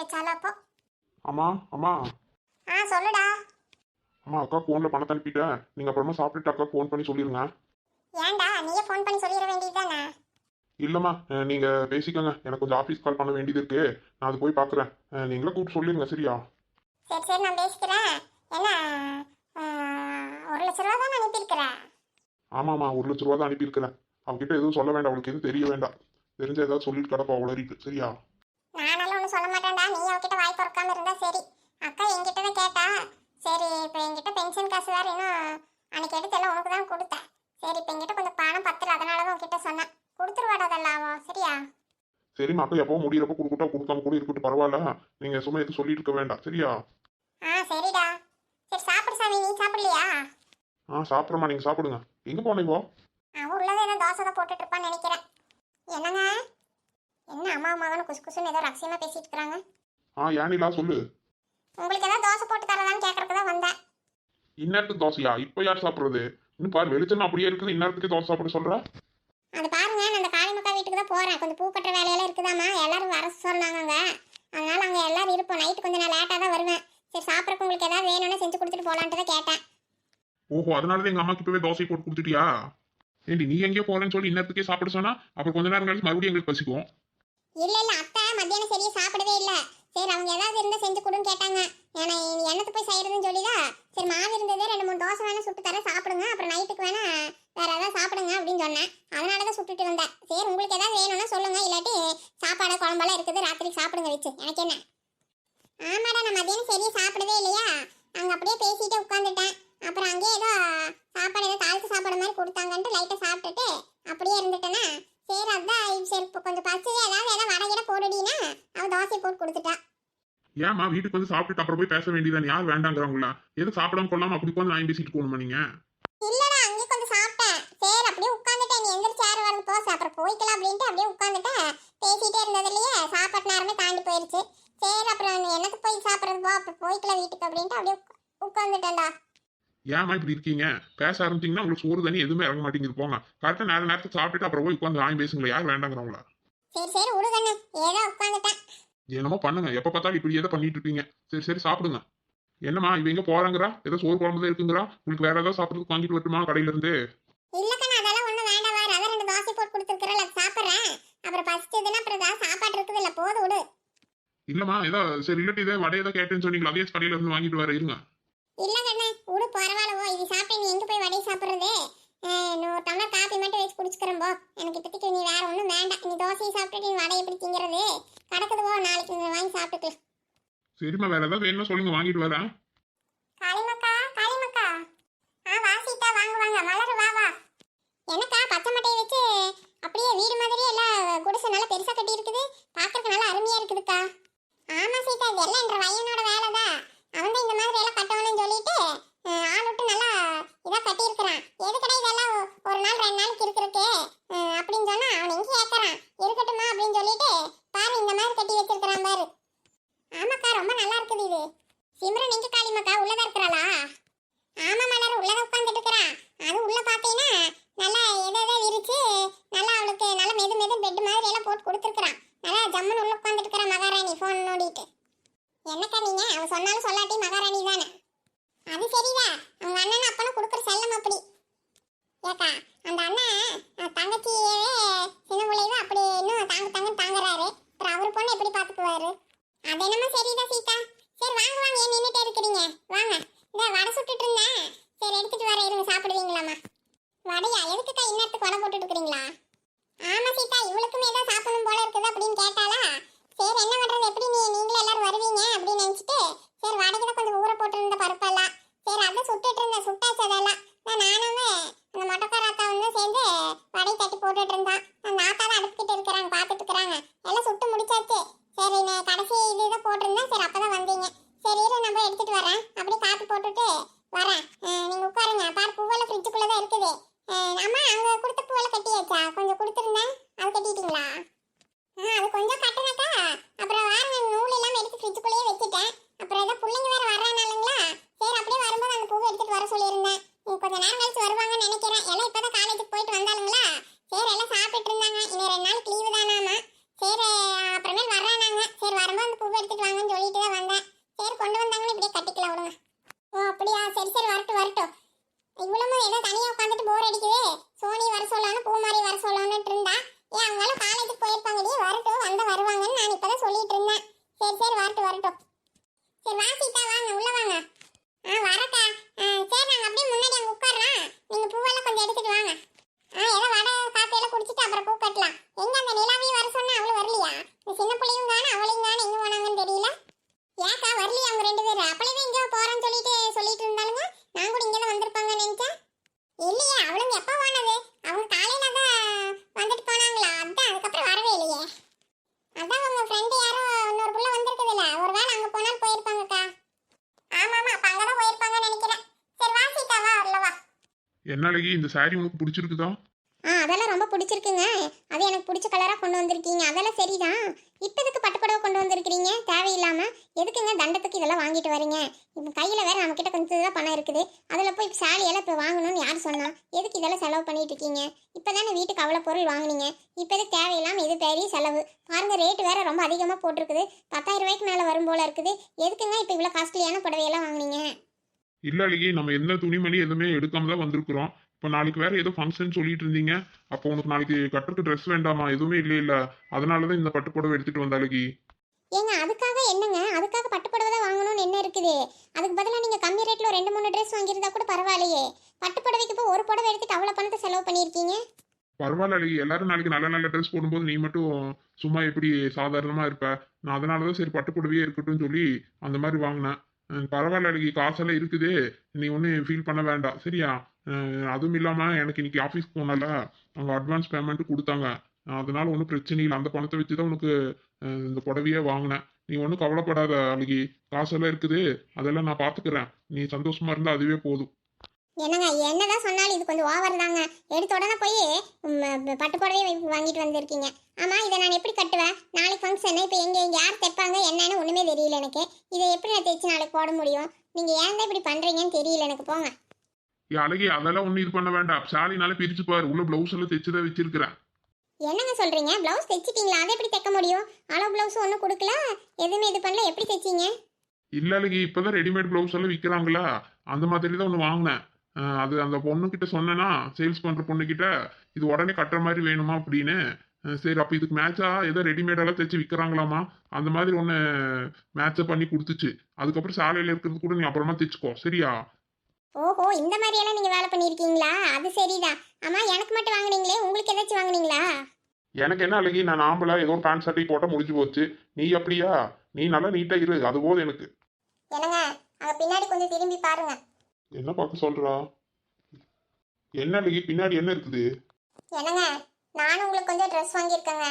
வச்சாலும் அப்போ. அம்மா அம்மா சொல்லுடா. அம்மா அக்கா ஃபோனில் பணத்தை அனுப்பிட்டேன். நீங்கள் அப்புறமா சாப்பிட்டுட்டு அக்கா ஃபோன் பண்ணி சொல்லிடுங்க. ஏன்டா நீயே ஃபோன் பண்ணி சொல்லிட வேண்டியதுதானே? இல்லைம்மா, நீங்கள் பேசிக்கோங்க. எனக்கு கொஞ்சம் ஆஃபீஸ் கால் பண்ண வேண்டியது இருக்கு. நான் அது போய் பார்க்குறேன். நீங்களே கூப்பிட்டு சொல்லிடுங்க, சரியா? சரி சரி, நான் பேசிக்கிறேன். என்ன 1,00,000 ரூபா தான் அனுப்பியிருக்கிறேன். ஆமாம்மா, 1,00,000 தான் அனுப்பியிருக்கிறேன். அவகிட்ட எதுவும் சொல்ல வேண்டாம், அவளுக்கு எதுவும் தெரிய வேண்டாம். தெரிஞ்ச ஏதாவது சொல்லிட்டு கிடப்பா உளறிட்டு, சரியா? நானெல்லாம் ஒன்றும் சொல்ல மாட்டேன்டா, நீ அவகிட்ட வாய் திறக்காம இருந்தா சரி. அக்கா என்கிட்ட தான் கேட்டா. சரி, இப்போ என்கிட்ட பென்ஷன் காசு வேறு இன்னும் அன்னைக்கு எடுத்தெல்லாம் உனக்கு தான் கொடுத்தேன். சரி, இப்போ என்கிட்ட கொஞ்சம் பணம் பத்தல, அதனால தான் உன்கிட்ட சொன்னேன். கொடுத்துருவாடா அதெல்லாம் அவன், சரியா? சரிம்மா, அக்கா எப்போ முடியிறப்போ கொடுக்கட்டா, கொடுக்காம கூட இருக்கட்டும், பரவாயில்ல. நீங்கள் சும்மா எதுவும் சொல்லிட்டு இருக்க வேண்டாம், சரியா? சரிடா. சரி சாப்பிடு சாமி, நீ சாப்பிடலையா? சாப்பிட்றமா, நீங்கள் சாப்பிடுங்க. எங்கே போனீங்கோ? அவன் உள்ளதை ஏதோ தோசை தான் போட்டுட்டு இருப்பான்னு நினைக்கிறேன். என்னங்க, என்ன அம்மா மகனும் குசு குசுன்னு ஏதோ ரகசியமா பேசிட்டு இருக்காங்க. ஏனிலா சொல்லு. உங்களுக்கு ஏதாவது தோசை போட்டு தரதான்னு கேட்கறதுக்கு தான் வந்தேன். இந்நேரத்துக்கு தோசையா? இப்போ யார் சாப்பிட்றது? இன்னும் பாரு, வெளிச்சம் அப்படியே இருக்குது, இந்நேரத்துக்கு தோசை சாப்பிட சொல்ற? அது பாருங்க, நான் அந்த காளிமக்கா வீட்டுக்கு தான் போறேன். கொஞ்சம் பூ கட்டுற வேலையெல்லாம் இருக்குதாமா, எல்லாரும் வர சொன்னாங்க. அதனால அங்கே எல்லாரும் இருப்போம். நைட்டு கொஞ்சம் நான் லேட்டாக தான் வருவேன். சரி, சாப்பிட்றக்கு உங்களுக்கு ஏதாவது வேணும்னு செஞ்சு கொடுத்துட்டு போகலான்ட்டு தான் கேட்டேன். ஓஹோ, அதனாலதான் எங்க அம்மாக்கு இப்பவே தோசை போட்டு கொடுத்துட்டியா? ஏண்டி, நீ எங்கேயோ போறேன்னு சொல்லி இன்னத்துக்கே சாப்பிட சொன்னா அப்புறம் கொஞ்ச நேரம் கழிச்சு மறுபடியும் எங்களுக்கு பசிக்கும். இல்ல இல்ல, அத்தை மத்தியானம் சரியா சாப்பிடவே இல்ல. சரி, அவங்க ஏதாவது இருந்தா செஞ்சு கொடுன்னு கேட்டாங்க. ஏன்னா எண்ணத்து போய் செய்யறதுன்னு சொல்லிதான். சரி, மாவு இருந்ததே 2-3 தோசை வேணா சுட்டு தர, சாப்பிடுங்க. அப்புறம் நைட்டுக்கு வேணா வேற ஏதாவது சாப்பிடுங்க அப்படின்னு சொன்னேன். அதனாலதான் சுட்டுட்டு வந்தேன். சரி, உங்களுக்கு ஏதாவது வேணும்னா சொல்லுங்க, இல்லாட்டி சாப்பாடு குழம்பெல்லாம் இருக்குது, ராத்திரிக்கு சாப்பிடுங்க வச்சு. எனக்கு என்ன? ஆமாடா, நான் மத்தியானம் சரியா சாப்பிடவே இல்லையா, அங்க அப்படியே பேசிட்டே உட்காந்துட்டேன். அப்புறம் அங்கேயே ஏதோ சாப்பாடு ஏதோ தாளிச்சு சாப்பாடு மாதிரி கொடுத்தாங்கன்ட்டு லைட்டா சாப்பிட்டுட்டு அப்படியே இருந்துட்டேன்னா. சரி, அதான் சரி, இப்போ கொஞ்சம் பசி, ஏதாவது வடகிட போடுடினா அவன் தோசை போட்டு கொடுத்துட்டா. ஏமா வீட்டுக்கு வந்து சாப்பிட்டுட்டு அப்புறம் போய் பேச வேண்டியதான், யார் வேண்டாங்கிறவங்களா? எது சாப்பிடாம கொள்ளாம அப்படி வந்து நான் பேசிட்டு போகணுமா நீங்க? இல்லடா, அங்கே கொஞ்சம் சாப்பிட்டேன். சரி, அப்படியே உட்காந்துட்டேன். நீ எந்திரிச்சு யார் வரது போஸ், அப்புறம் போய்க்கலாம் அப்படின்ட்டு அப்படியே உட்காந்துட்டேன். பேசிட்டே இருந்ததுலயே சாப்பாட்டு நேரமே தாண்டி போயிருச்சு. சரி, அப்புறம் எனக்கு போய் சாப்பிட்றது போ, அப்புறம் போய்க்கலாம் வீட்டுக்கு அப்படின்ட்டு அப்படியே உட்காந்துட்டேன்டா. ஏமா இப்படி இருக்கீங்க? பேச ஆரம்பிச்சீங்கன்னா உங்களுக்கு சோறு தண்ணி எதுவுமே இறங்க மாட்டேங்குது. போங்க, கரெக்டா நேரத்துக்கு சாப்பிட்டுட்டு அப்புறம் போய் உட்காந்து வாங்கி பேசுங்களா, யார் வேண்டாங்கிறவங்களா? சரி சரி, விடுதண்ணு, ஏதோ உட்காந்துட்டேன். என்னமோ பண்ணுங்க, எப்ப பார்த்தாலும் இப்படி ஏதோ பண்ணிட்டு இருப்பீங்க. சரி சரி, சாப்பிடுங்க. என்னம்மா இவ எங்க போறாங்கிறா? ஏதோ சோறு குழம்பு தான் இருக்குங்கிறா. உங்களுக்கு வேற ஏதாவது சாப்பிட்றதுக்கு வாங்கிட்டு வரட்டுமா கடையில இருந்து? இல்லக்கண்ணா, அதெல்லாம் ஒண்ணும் வேண்டாம். வேற அதான் 2 தோசை போட்டு கொடுத்துருக்கறல, சாப்பிட்றேன். அப்புறம் பசிச்சதுன்னா அப்புறம் ஏதாவது சாப்பாடு இருக்குது இல்ல, போது விடு. இல்லம்மா, ஏதோ சரி இல்லாட்டி ஏதோ வடை ஏதோ கேட்டேன்னு சொன்னீங்களா, அதே கடையில இருந்து வாங்கிட்டு வர இருங்க. இல்ல கண்ணே, விடு, பரவாயில்ல. இது சாப்பிட்டு நீ எங்க போய் வடை சாப்பிட்றது? இன்னும் டம்ளர் காப்பி மட்டும் வச்சு குடிச்சுக்கிறேன் போ. எனக்கு இப்போதைக்கு நீ வேற ஒன்றும் வேண்டாம். நீ தோசையை சாப்பிட்டுட்டு நீ வடை எப்படி திங்கிறது? கிடக்குது போ, நாளைக்கு நீ வாங்கி சாப்பிட்டுக்கலாம். சரிம்மா, வேற ஏதாவது வேணும்னா சொல்லுங்க, வாங்கிட்டு வரேன். காளிமக்கா, காளிமக்கா. வாசிட்டா, வாங்க வாங்க. மலர், வா வா. என்னக்கா, பச்சை மட்டையை வச்சு அப்படியே வீடு மாதிரியே எல்லாம் குடிசை நல்லா பெருசா கட்டி இருக்குது. பார்க்கறதுக்கு நல்லா அருமையா இருக்குதுக்கா. ஆமா சீதா, இது எல்லாம் என்ற பையனோட வேலை தான். அவன் தான் இந்த மாதிரி எல்லாம் கட்டணும்னு சொல்லிட்டு ஆள் விட்டு நல்லா இதா கட்டியிருக்கிறான். எதுக்கடா இதெல்லாம் ஒரு நாள் 2 நாளைக்கு இருக்கிறதுக்கு அப்படின்னு சொன்னா அவன் எங்க கேட்கறான். இருக்கட்டுமா அப்படின்னு சொல்லிட்டு பாரு, இந்த மாதிரி கட்டி வச்சிருக்கிறான் பாரு. ஆமாக்கா, ரொம்ப நல்லா இருக்குது இது. சிம்ரன் எங்க காளிமக்கா, உள்ளதா இருக்கிறாளா? ஆமா மலர், உள்ளதா உட்காந்துட்டு இருக்கிறான். அது உள்ள பார்த்தீங்கன்னா நல்லா எதை விரிச்சு நல்லா அவளுக்கு நல்லா மெது மெது பெட் மாதிரி எல்லாம் போட்டு கொடுத்துருக்கான். நல்லா ஜம்முன்னு உள்ள உட்காந்துட்டு இருக்கிற மகாராணி போன் நோடிட்டு. என்னக்கா நீங்க, அவன் சொன்னாலும் சொல்லாட்டி மகாராணி தானே. அது சரிதான், அவங்க அண்ணன் அப்பனும் கொடுக்குற செல்லம் அப்படி. ஏக்கா, அந்த அண்ணன் தங்கச்சியே சின்ன பிள்ளைதான் அப்படி இன்னும் தாங்கன்னு தாங்குறாரு. அப்புறம் அவர் பொண்ணு எப்படி பாத்துக்குவாரு? அது என்னமோ சரிதான் சீதா. சரி வாங்க வாங்க, ஏன் நின்றுட்டே இருக்கிறீங்க? வாங்க, இந்த வடை சுட்டுட்டு இருந்தேன். சரி, எடுத்துட்டு வர இருங்க, சாப்பிடுவீங்களாமா? வடையா? எதுக்குக்கா இன்னத்துக்கு வடை போட்டுட்டு இருக்கிறீங்களா? ஆமா சீதா, இவளுக்குமே ஏதோ சாப்பிடணும் போல இருக்குது அப்படின்னு கேட்டாளா. சரி, என்ன பண்றது, எப்படி நீங்களும் எல்லாரும் வருவீங்க அப்படின்னு நினைச்சிட்டு சரி வடைக்கு தான் கொஞ்சம் ஊற போட்டுருந்த பருப்பெல்லாம். சரி, அதை சுட்டுட்டு இருந்தேன். சுட்டாச்சு அதெல்லாம். நானுமே அந்த மொட்டைக்கார அக்கா வந்து சேர்ந்து வடையை தட்டி போட்டுட்டு இருந்தான். அந்த ஆத்தா தான் அடுப்புக்கிட்டு இருக்கிறாங்க, பார்த்துட்டு இருக்கிறாங்க. எல்லாம் சுட்டு முடிச்சாச்சு. சரி, நான் கடைசி இதுதான் போட்டிருந்தேன். சரி, அப்பதான் வந்தீங்க. சரி இரு, நான் போய் எடுத்துட்டு வரேன். அப்படியே காப்பி போட்டுட்டு வரேன். நீங்க உட்காருங்க. பாரு, பூவெல்லாம் ஃப்ரிட்ஜுக்குள்ளதான் இருக்குது. அம்மா, அங்க கொடுத்த பூவெல்லாம் கட்டியாச்சா? கொஞ்சம் கொடுத்துருந்தேன், அது கட்டிட்டீங்க. என்ன அழகி, இந்த saree உனக்கு பிடிச்சிருக்குதா? அதெல்லாம் ரொம்ப பிடிச்சிருக்குங்க. அது எனக்கு பிடிச்ச கலராக கொண்டு வந்திருக்கீங்க, அதெல்லாம் சரிதான். இப்போ எதுக்கு பட்டுப்புடவை கொண்டு வந்திருக்கிறீங்க தேவையில்லாம? எதுக்குங்க தண்டத்துக்கு இதெல்லாம் வாங்கிட்டு வரீங்க? இப்போ கையில் வேற நம்மக்கிட்ட கொஞ்சம் தான் பணம் இருக்குது. அதில் போய் சாலியெல்லாம் இப்போ வாங்கணும்னு யார் சொன்னா? எதுக்கு இதெல்லாம் செலவு பண்ணிட்டு இருக்கீங்க? இப்போ தானே வீட்டுக்கு அவ்வளோ பொருள் வாங்குனீங்க, இப்போ எதுக்கு தேவையில்லாமல் இது பெரிய செலவு? பாருங்க, ரேட்டு வேற ரொம்ப அதிகமாக போட்டிருக்குது. 10,000 ரூபாய்க்கு மேலே வரும் போல இருக்குது. எதுக்குங்க இப்போ இவ்வளோ காஸ்ட்லியான புடவையெல்லாம் வாங்குனீங்க? இல்ல அழகி, நம்ம எந்த துணிமணி எதுவுமே எடுக்காம தான் வந்திருக்கிறோம். இப்போ நாளைக்கு வேற ஏதோ ஃபங்க்ஷன் சொல்லிட்டு இருந்தீங்க. அப்போ உனக்கு நாளைக்கு கட்டுறதுக்கு ட்ரெஸ் வேண்டாமா? எதுவுமே இல்ல. அதனாலதான் இந்த பட்டு புடவை எடுத்துட்டு வந்த அழகி. ஏங்க அதுக்காக என்னங்க? அதுக்காக பட்டுப்புடவை தான் வாங்கணும்னு என்ன இருக்குது? அதுக்கு பதிலாக நீங்கள் கம்மி ரேட்டில் ஒரு 2 3 ட்ரெஸ் வாங்கியிருந்தா கூட பரவாயில்லையே. பட்டுப்புடவைக்கு இப்போ ஒரு புடவை எடுத்துட்டு அவ்வளோ பணத்தை செலவு பண்ணியிருக்கீங்க. பரவாயில்ல அழகி, எல்லாரும் நாளைக்கு நல்ல நல்ல ட்ரெஸ் போடும்போது நீ மட்டும் சும்மா எப்படி சாதாரணமா இருப்ப? நான் அதனாலதான் சரி பட்டு புடவையே இருக்கட்டும்னு சொல்லி அந்த மாதிரி வாங்கினேன். பரவாயில்ல அழகி, காசெல்லாம் இருக்குது. நீ ஒன்றும் ஃபீல் பண்ண வேண்டாம் சரியா? அதுவும் இல்லாம எனக்கு இன்னைக்கு ஆஃபீஸ்க்கு போனால அவங்க அட்வான்ஸ் பேமெண்ட் கொடுத்தாங்க. அதனால ஒன்றும் பிரச்சனை இல்லை. அந்த பணத்தை வச்சு தான் உனக்கு இந்த புடவையே வாங்கினேன். நீ ஒன்றும் கவலைப்படாத அழகி, காசெல்லாம் இருக்குது. அதெல்லாம் நான் பார்த்துக்கிறேன். நீ சந்தோஷமா இருந்தா அதுவே போதும். என்னங்க என்னதான் சொன்னாலும் இது கொஞ்சம் ஓவர் தாங்க. எடுத்த உடனே போய் பட்டு புடவையே வாங்கிட்டு வந்திருக்கீங்க. ஆமாம், இதை நான் எப்படி கட்டுவேன்? நாளைக்கு ஃபங்க்ஷன், இப்போ எங்கே யார் தைப்பாங்க என்னன்னு ஒன்றுமே தெரியல எனக்கு. இதை எப்படி நான் தைச்சு நாளைக்கு போட முடியும்? நீங்கள் ஏன் தான் இப்படி பண்ணுறீங்கன்னு தெரியல எனக்கு. போங்க. அழகி, அதெல்லாம் ஒன்றும் இது பண்ண வேண்டாம். சாலினால பிரிச்சு பாரு, உள்ள பிளவுஸ் எல்லாம் தைச்சுதான் வச்சிருக்கிறேன். என்னங்க சொல்கிறீங்க? ப்ளவுஸ் தைச்சிட்டிங்களா? அதை எப்படி தைக்க முடியும்? அளவு ப்ளவுஸ் ஒன்றும் கொடுக்கல, எதுவுமே இது பண்ணல, எப்படி தைச்சிங்க? இல்ல அழகி, இப்பதான் ரெடிமேட் பிளவுஸ் எல்லாம் விற்கிறாங்களா, அந்த மாதிரி தான் ஒன்று வாங்கினேன். அது அந்த பொண்ணுகிட்ட சொன்னேன்னா, சேல்ஸ் பண்ற பொண்ணுகிட்ட இது உடனே கட்டுற மாதிரி வேணுமா அப்படின்னு. சரி, அப்போ இதுக்கு மேட்சா ஏதோ ரெடிமேடெல்லாம் தைச்சு விற்கிறாங்களாமா. அந்த மாதிரி ஒன்று மேட்சப் பண்ணி கொடுத்துச்சு. அதுக்கப்புறம் சாலையில் இருக்கிறது கூட நீ அப்புறமா தைச்சுக்கோ சரியா? ஓஹோ, இந்த மாதிரியெல்லாம் நீங்கள் வேலை பண்ணியிருக்கீங்களா? அது சரிதான். ஆமாம், எனக்கு மட்டும் வாங்குனீங்களே, உங்களுக்கு ஏதாச்சும் வாங்குனீங்களா? எனக்கு என்ன அழகி, நான் நாம்பளா ஏதோ ஒரு பேண்ட் ஷர்ட்டை போட்டால் முடிஞ்சு போச்சு. நீ அப்படியா? நீ நல்லா நீட்டா இரு, அது போதும் எனக்கு. என்னங்க, அங்கே பின்னாடி கொஞ்சம் திரும்பி பாருங்க. என்ன பார்க்க சொல்றா? என்ன அழகி, பின்னாடி என்ன இருக்குது? என்னங்க, நானும் உங்களுக்கு கொஞ்சம் ட்ரெஸ் வாங்கியிருக்கேங்க.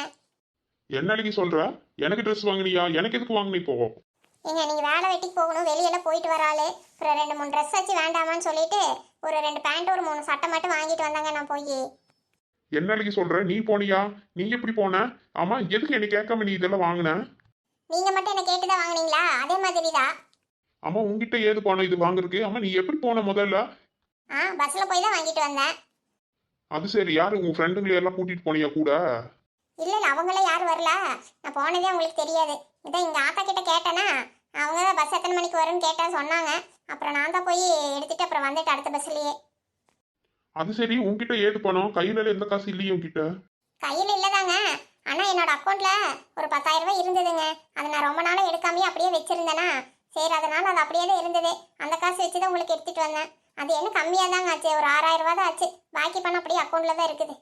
என்ன அழகி சொல்ற? எனக்கு ட்ரெஸ் வாங்கினியா? எனக்கு எதுக்கு வாங்கினி இப்போ? ஏங்க, நீங்கள் வேலை வெட்டிக்கு போகணும், வெளியெல்லாம் போயிட்டு வராளு. அப்புறம் 2 3 ட்ரெஸ் வச்சு வேண்டாமான்னு சொல்லிட்டு ஒரு 2 பேண்ட் ஒரு 3 சட்டை மட்டும் வாங்கிட்டு வந்தாங்க நான் போய். என்ன அழகி சொல்ற? நீ போனியா? நீ எப்படி போன? ஆமா, எதுக்கு என்னை கேட்காம நீ இதெல்லாம் வாங்கின? நீங்கள் மட்டும் என்ன கேட்டு தான் வாங்குனீங்களா? அதே மாதிரி தான். ஆமா, உங்ககிட்ட ஏது போன இது வாங்குறதுக்கு? ஆமா, நீ எப்படி போன முதல்ல? பஸ்ஸில் போய் தான் வாங்கிட்டு வந்தேன். அது சரி, யாரு உங்க ஃப்ரெண்டுங்களை எல்லாம் கூட்டிட்டு போனியா கூட? இல்லை இல்லை, அவங்களாம் யாரும் வரல. நான் போனதே உங்களுக்கு தெரியாது. இதான் எங்கள் ஆத்தா கிட்ட கேட்டேன்னா, அவங்க தான் பஸ் எத்தனை மணிக்கு வரும்னு கேட்டால் சொன்னாங்க. அப்புறம் நான் தான் போய் எடுத்துட்டு அப்புறம் வந்துட்டு அடுத்த பஸ்ஸுலேயே. அது சரி, உங்ககிட்ட ஏது பணம்? கையில எந்த காசு இல்லையே உங்ககிட்ட? கையில் இல்லைதாங்க, ஆனால் என்னோட அக்கௌண்ட்டில் ஒரு 10,000 ரூபாய் இருந்ததுங்க. அதை நான் ரொம்ப நாளாக எடுக்காமையே அப்படியே வச்சுருந்தேன்னா, சரி அதனால் அது அப்படியே தான் இருந்தது. அந்த காசு வச்சு தான் உங்களுக்கு எடுத்துகிட்டு வந்தேன். அது என்ன கம்மியாக தாங்க ஆச்சு, ஒரு 6,000 ரூபா தான் ஆச்சு. பாக்கி பணம் அப்படியே அக்கௌண்ட்டில் தான் இருக்குது.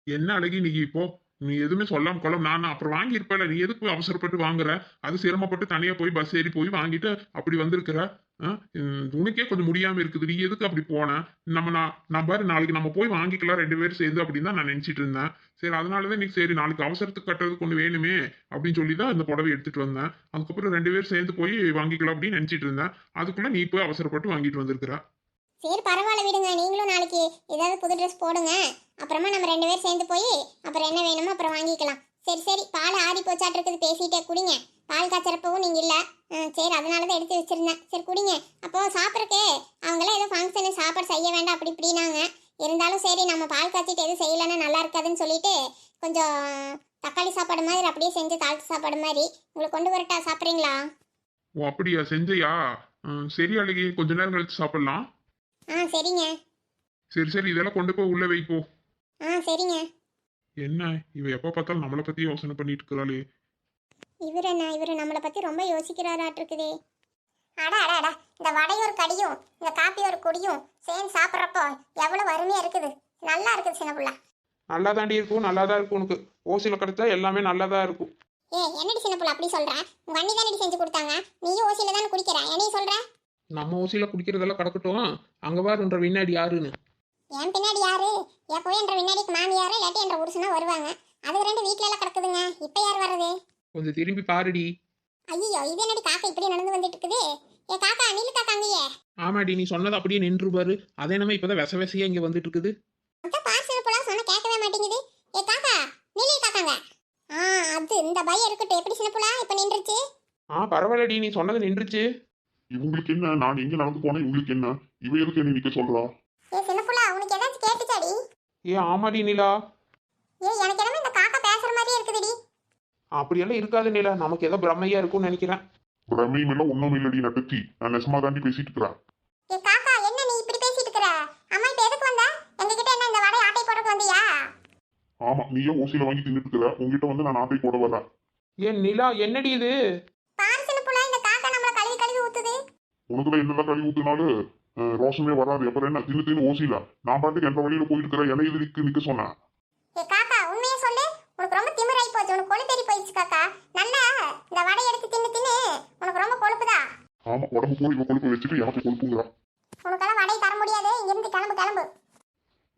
என்ன அழகி, நீ இப்போ நீ எதுவுமே சொல்லாம கொள்ளாம நான் அப்புறம் வாங்கியிருப்பல, நீ எதுக்கு அவசரப்பட்டு வாங்குற? அது சிரமப்பட்டு தனியா போய் பஸ் ஏறி போய் வாங்கிட்டு அப்படி வந்திருக்கிற. உனக்கே கொஞ்சம் முடியாம இருக்குது, நீ எதுக்கு அப்படி போன? நான் பாரு, நாளைக்கு நம்ம போய் வாங்கிக்கலாம் 2 பேரும் சேர்ந்து அப்படின்னு தான் நான் நினைச்சிட்டு இருந்தேன். சரி, அதனாலதான் நீ சரி நாளைக்கு அவசரத்துக்கு கட்டுறதுக்கு ஒன்று வேணுமே அப்படின்னு சொல்லி தான் இந்த புடவை எடுத்துட்டு வந்தேன். அதுக்கப்புறம் 2 பேரும் சேர்ந்து போய் வாங்கிக்கலாம் அப்படின்னு நினைச்சிட்டு இருந்தேன். அதுக்குள்ள நீ போய் அவசரப்பட்டு வாங்கிட்டு வந்திருக்கிற. சரி பரவாயில்ல விடுங்க, நீங்களும் நாளைக்கு ஏதாவது புது ட்ரெஸ் போடுங்க. அப்புறமா நம்ம 2 பேர் சேர்ந்து போய் அப்புறம் என்ன வேணுமோ அப்புறம் வாங்கிக்கலாம். சரி சரி, பால் ஆறி போச்சாட்டு இருக்குது, பேசிகிட்டே குடிங்க. பால் காய்ச்சறப்பவும் நீங்கள் இல்லை. சரி, அதனால தான் எடுத்து வச்சுருந்தேன். சரி குடிங்க. அப்போது சாப்பிட்றக்கு அவங்களாம் ஏதோ ஃபங்க்ஷனு சாப்பாடு செய்ய வேண்டாம் அப்படி இப்படினாங்க. இருந்தாலும் சரி, நம்ம பால் காய்ச்சிட்டு எதுவும் செய்யலைன்னா நல்லா இருக்காதுன்னு சொல்லிட்டு கொஞ்சம் தக்காளி சாப்பாடு மாதிரி அப்படியே செஞ்சு தாளித்து சாப்பாடு மாதிரி உங்களுக்கு கொண்டு வரட்டா? சாப்பிட்றீங்களா? ஓ அப்படியா, செஞ்சையா? சரி அழகி, கொஞ்ச நேரம் கழிச்சு சாப்பிடலாம். சரிங்க. சரி சரி, இதெல்லாம் கொண்டு போய் உள்ள வைப்போ. சரிங்க. என்ன இவ எப்ப பார்த்தாலும் நம்மளை பத்தி யோசனை பண்ணிட்டு இருக்கிறாளே? இவரு நம்மளை பற்றி ரொம்ப யோசிக்கிறாராட்டிருக்குதே. அடா அடா அடா, இந்த வடையும் கடியும் இந்த காப்பி ஒரு குடியும் சேர்ந்து சாப்பிட்றப்போ எவ்வளோ அருமையாக இருக்குது. நல்லா இருக்குது சின்ன பிள்ளை. நல்லா தாண்டி இருக்கும், நல்லா தான் இருக்கும். உனக்கு ஓசியில் கிடைச்சா எல்லாமே நல்லா தான் இருக்கும். என்னடி சின்ன பிள்ளை அப்படி சொல்கிறேன்? உங்கள் அண்ணி தானடி செஞ்சு கொடுத்தாங்க, நீயும் ஓசியில் தானே குடிக்கிற, என்னையும் சொல்கிறேன்? நம்ம ஓசியில் குடிக்கிறதெல்லாம் கிடக்கட்டும். அங்கே பாருன்ற வினாடி யாருன்னு. என் பின்னாடி யாரு? எப்போவே என்ற வினாடிக்கு மாமியாரோ இல்லாட்டி என்ற புருஷனா வருவாங்க. அது 2 வீட்டில எல்லாம் கிடக்குதுங்க. இப்போ யார் வர்றது? கொஞ்சம் திரும்பி பாருடி. ஐயோ, இது என்னடி காக்கா இப்படி நடந்து வந்துட்டு இருக்குது? காக்கா, நீலு காக்கா அங்கேயே. ஆமாடி நீ சொன்னது அப்படியே நின்று பாரு. அதே நம்ம இப்பதான் விச விசையா இங்க வந்துட்டு இருக்குது. அந்த பார்சல் போலாம் சொன்னா கேட்கவே மாட்டேங்குது. ஏ காக்கா, நில்லு காக்காங்க. அது இந்த பயம் இருக்கட்டும். எப்படி சின்னப்புலா இப்ப நின்றுச்சு? பரவாயில்லடி நீ சொன்னது நின்றுச்சு. இவங்களுக்கு என்ன, நான் எங்க நடந்து போனேன் இவங்களுக்கு என்ன, இவ எதுக்கு என்ன நிக்க சொல்றா? ஏ சின்னப்புலா, உனக்கு ஏதாச்சும் கேட்டுச்சாடி? ஆமாடி நிலா. எனக்கு என்னமோ இந்த காக்கா பேசுற மாதிரியே இருக்குதுடி. அப்படியெல்லாம் இருக்காது நிலா, நமக்கு ஏதோ பிரம்மையா இருக்கும்னு நினைக்கிறேன். பிரமையும் இல்ல ஒண்ணும் இல்லடி நட்டச்சி, நான் நெசமா தாண்டி பேசிட்டு இருக்கிறேன். ஏ காக்கா, என்ன நீ இப்படி பேசிட்டு இருக்கற? அம்மா இப்ப எதுக்கு வந்த? எங்ககிட்ட என்ன இந்த வடை ஆட்டை போடக்கு வந்தியா? ஆமா, நீயே ஓசியில வாங்கி தின்னுட்டு இருக்கிற, உங்ககிட்ட வந்து நான் நாட்டை போட வரேன். நிலா என்னடி இது? பாரு சின்னப்புலா, இந்த காக்கா நம்மள கழுவி கழுவி ஊத்துது. உனக்குதான் என்னதான் கழுவி ஊத்துனாலும் ரோஷமே வராது. அப்புறம் என்ன தின்னு தின்னு ஓசியில நான் பாட்டுக்கு எந்த வழியில போயிட்டு இருக்கிறேன், என்னை இது நிக்க சொன்னேன். ஏ காக்கா, உண்மையை சொல்லு. உனக்கு ரொம்ப திமிராயி போச்சு. உனக்கு கொழு தெரி போயிடுச்சு காக்கா. நல்லா இந்த வடை எடுத்து தின்னு தின்னு உனக்கு ரொம்ப கொழுப்புதா. ஆமா, உடம்பு பூரா இவ கொழுப்பு வச்சுட்டு எனக்கு கொழுப்புங்கிறா. உனக்கெல்லாம் வடை தர முடியாது. இங்கிருந்து கிளம்பு கிளம்பு.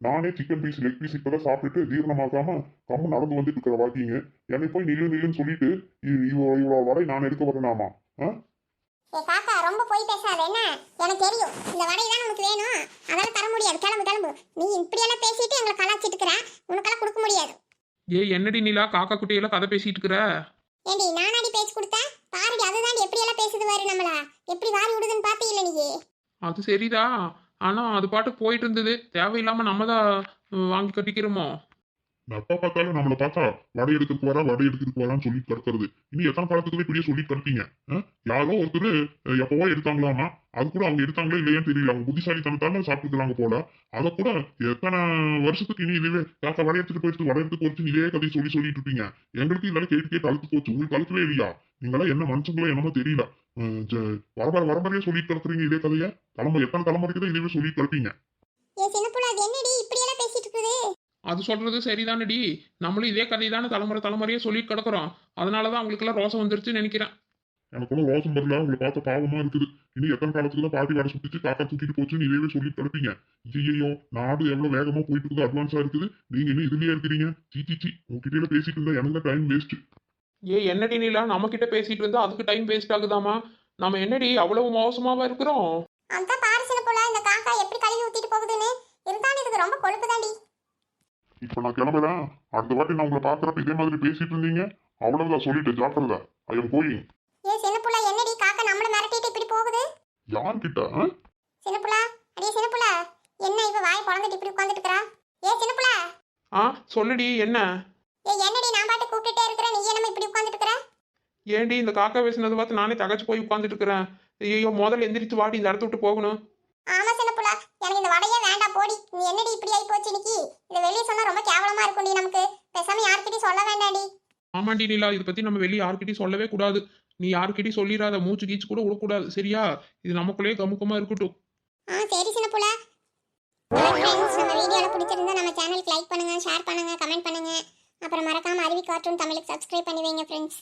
நானே சிக்கன் பீஸ் லெக் பீஸ் இப்பதான் சாப்பிட்டுட்டு ஜீரணமாக்காம கம்மு நடந்து வந்துட்டு இருக்கிற வாக்கிங்க. என்னை போய் நில்லு நில்லுன்னு சொல்லிட்டு இவ்வளோ வடை நான் எடுக்க வரேனாமா? ஏ காக்கா, ரொம்ப போய் பேசாத என்ன? எனக்கு தெரியும் இந்த வடை தான் நமக்கு வேணும், அதெல்லாம் தர முடியாது. கிளம்பு கிளம்பு. நீ இப்படியெல்லாம் பேசிட்டு எங்களை கலாச்சிட்டு இருக்கிற. உனக்கெல்லாம் கொடுக்க முடியாது. என்னடி நிலா காக்கா குட்டியெல்லாம் கதை பேசிட்டு இருக்கிற? ஏண்டி நானாடி பேச்சு கொடுத்தேன்? பாருடி, அதுதான் எப்படியெல்லாம் பேசுது பாரு. நம்மள எப்படி வாரி விடுதுன்னு பாத்தீங்களா நீ? அது சரிதா, ஆனா அது பாட்டுக்கு போயிட்டு இருந்தது. தேவையில்லாம நம்ம தான் வாங்கி கட்டிக்கிறோமோ. எப்ப பார்த்தாலும் நம்மளை பார்த்தா வடை எடுத்துட்டு வரா வடை எடுத்துட்டு வரான்னு சொல்லி கிடக்கிறது. இனி எத்தனை காலத்துக்கு இப்படியே சொல்லி கிடப்பீங்க? யாரோ ஒருத்தர் எப்பவோ எடுத்தாங்களாமா, அது கூட அவங்க எடுத்தாங்களோ இல்லையான்னு தெரியல. அவங்க புத்திசாலித்தனத்தால சாப்பிட்டுக்கிறாங்க போல. அதை கூட எத்தனை வருஷத்துக்கு இனி இதுவே காக்கா வடை எடுத்துட்டு போயிட்டு வடை எடுத்து போச்சு இதே கதையை சொல்லிட்டு இருப்பீங்க. எங்களுக்கு இதெல்லாம் கேட்டு கேட்டு அழுத்து போச்சு. உங்களுக்கு அழுத்தவே இல்லையா? நீங்களாம் என்ன மனுஷங்களோ என்னமோ தெரியல. வரம்பறையே சொல்லிட்டு கிடக்குறீங்க இதே கதையை. எத்தனை தலைமுறைக்கு தான் இதுவே சொல்லிட்டு கிடப்பீங்க. ஏ சின்னப்புள்ள, அது என்னடி இப்படியெல்லாம் பேசிட்டு இருக்குது? அது சொல்றது சரிதானடி. நம்மளும் இதே கதை தானே தலைமுறை தலைமுறையே சொல்லிட்டு கிடக்குறோம். அதனாலதான் அவங்களுக்கெல்லாம் ரோசம் வந்துருச்சுன்னு நினைக்கிறேன். எனக்கு ஒன்றும் ரோசம் வரல, உங்களை பார்த்த பாவமா இருக்குது. இனி எத்தனை காலத்துக்கு தான் பாட்டி வடை சுட்டிச்சு காக்கா தூக்கிட்டு போச்சுன்னு இதே சொல்லிட்டு கிடப்பீங்க. ஐயோ, நாடு எவ்வளவு வேகமா போயிட்டு இருக்குது, அட்வான்ஸா இருக்குது. நீங்க என்ன இதுலயே இருக்கிறீங்க? சீச்சி, உங்ககிட்ட பேசிட்டு இருந்தா எனக்கு தான் டைம் வேஸ்ட். என்னடி நிலா, நம்ம கிட்ட பேசிட்டு இருந்தா அதுக்கு டைம் வேஸ்ட் ஆகுதாமா? நம்ம என்னடி அவ்வளவு மோசமாவா இருக்கிறோம்? அந்த பாரு சின்னப்புள்ள, இந்த காக்கா எப்படி கழுவி ஊத்திட்டு போகுதுன்னு. இருந்தாலும் இதுக்கு ரொம்ப கொழுப்பு தாண்டி. இப்ப நான் கிளம்புறேன். அடுத்த வாட்டி நான் உங்களை பாக்குறப்ப இதே மாதிரி பேசிட்டு இருந்தீங்க, அவ்வளவுதான் சொல்லிட்டு ஜாக்கிரதா. I am going. ஏ சின்னப்புள்ள, என்னடி காக்கா நம்மள மிரட்டிட்டு இப்படி போகுது? யார்கிட்ட? சின்னப்புள்ள, அடியே சின்னப்புள்ள, என்ன இவ வாய் பொளந்துட்டு இப்படி உட்கார்ந்துட்டு இருக்கறா? ஏ சின்னப்புள்ள. சொல்லுடி என்ன? என்னடி நான் பாட்டு கூப்பிட்டுட்டே இருக்கற, நீ என்னமா இப்படி உட்கார்ந்துட்டு இருக்கற? ஏண்டி இந்த காக்கா பேசினது பார்த்து நானே தகச்சு போய் உட்கார்ந்துட்டு இருக்கிறேன். ஐயோ, முதல்ல எந்திரிச்சு வாடி, இந்த இடத்த விட்டு போகணும். ஆமா சின்னப்புள்ள, எனக்கு இந்த வடையே வேண்டாம் போடி. நீ என்னடி இப்படி ஆயி போச்சு இன்னைக்கு? இத வெளிய சொன்னா ரொம்ப கேவலமா இருக்கும்டி நமக்கு. பேசாம யார்கிட்டயும் சொல்ல வேண்டாம்டி. ஆமாண்டி நிலா, இதை பத்தி நம்ம வெளியே யாருக்கிட்டையும் சொல்லவே கூடாது. நீ யாருக்கிட்டையும் சொல்லிடாத, மூச்சு கீச்சு கூட விடக்கூடாது, சரியா? இது நமக்குள்ளேயே கமுக்கமா இருக்கட்டும். சரி சின்னப்புள்ள. ஃப்ரெண்ட்ஸ், நம்ம வீடியோல பிடிச்சிருந்தா நம்ம சேனலுக்கு லைக் பண்ணுங்க, ஷேர் பண்ணுங்க, கமெண்ட் பண்ணுங்க. அப்புறம் மறக்காம அருவி கார்ட்டூன் தமிழுக்கு சப்ஸ்கிரைப் பண்ணி வைங்க ஃப்ரெண்ட்ஸ்.